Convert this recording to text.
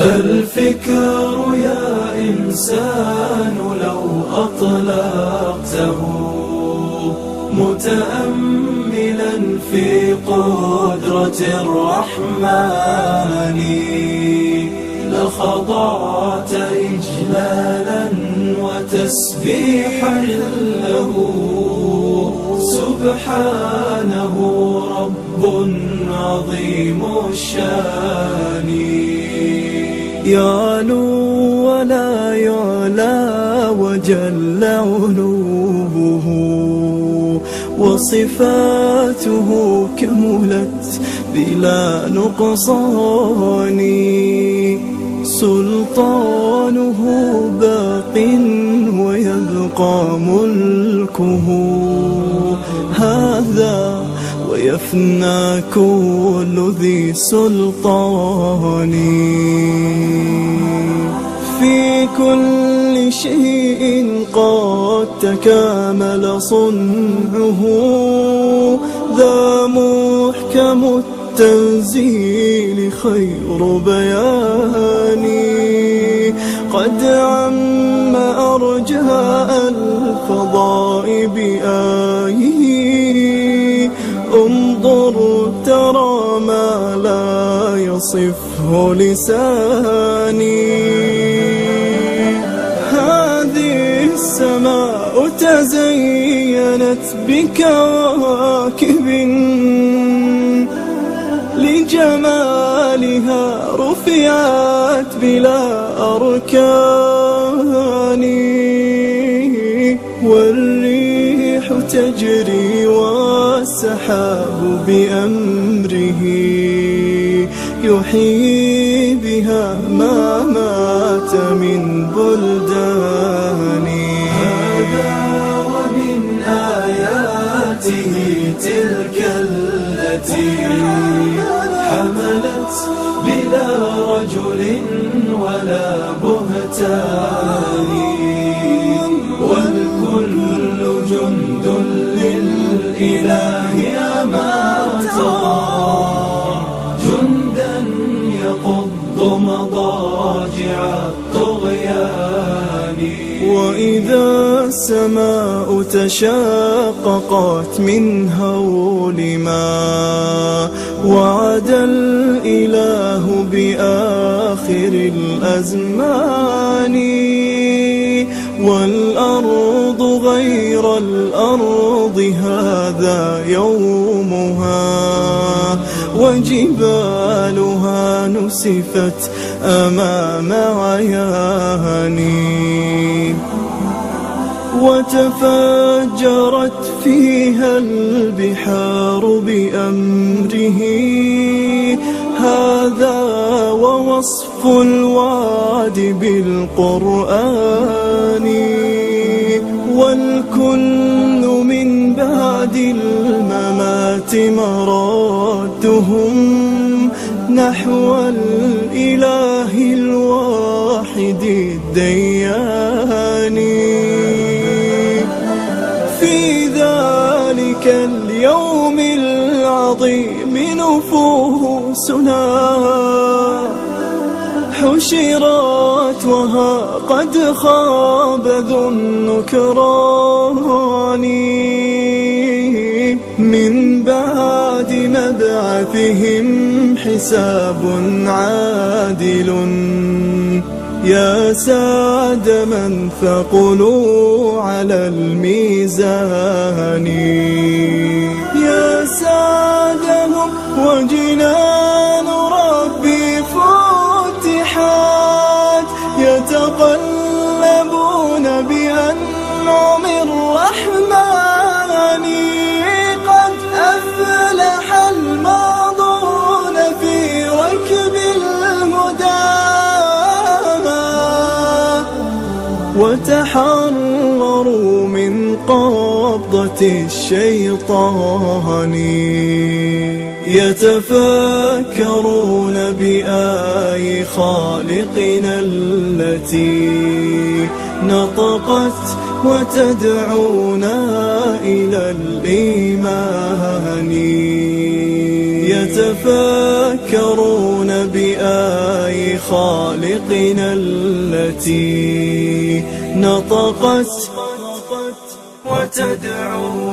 الفكر يا إنسان لو أطلقته متأملا في قدرة الرحمن لخضعت إجلالا وتسبيحا له سبحانه رب عظيم الشان يعلو ولا يعلى وجل علوه وصفاته كملت بلا نقصان سلطانه باق ويبقى ملكه هذا ويفنى كل ذي سلطان في كل شيء قد تكامل صنعه ذا محكم التنزيل خير بيان قد عم أرجاء الفضاء بآيه انظر ترى ما لا يصفه لساني هذه السماء تزينت بكواكب لجمالها رفعت بلا أركان والريح تجري والسحاب بأمره يحيي بها ما مات من بلدان هذا ومن آياته تلك التي حملت بلا رجل ولا بهتان والكل جند للإله أما ترى جندا يقض مضاجع الطغيان وإذا السماء تشاققت من هول ما وعد الإله بآخر الأزمان والأرض غير الأرض هذا يومها وجبالها نسفت أمام عياني وتفجرت فيها البحار بأمره هذا ووصف الوعد بالقرآن والكل من بعد الممات مرادهم نحو الإله الواحد الديان في ذلك اليوم العظيم نفوسنا حشرت وها قد خاب ذو النكران من بعد مبعثهم حساب عادل يا سعد من ثقلوا على الميزان يا سعدهم وجنان ربي فتحت يتقلبون بأنعم الرحمن قد أفلح الماضون في ركب الهدى وتحرروا من قبضة الشيطان يتفكرون بآي خالقنا التي نطقت وتدعونا إلى الإيمان يتفكرون بآي خالقنا التي نطقت وتدعو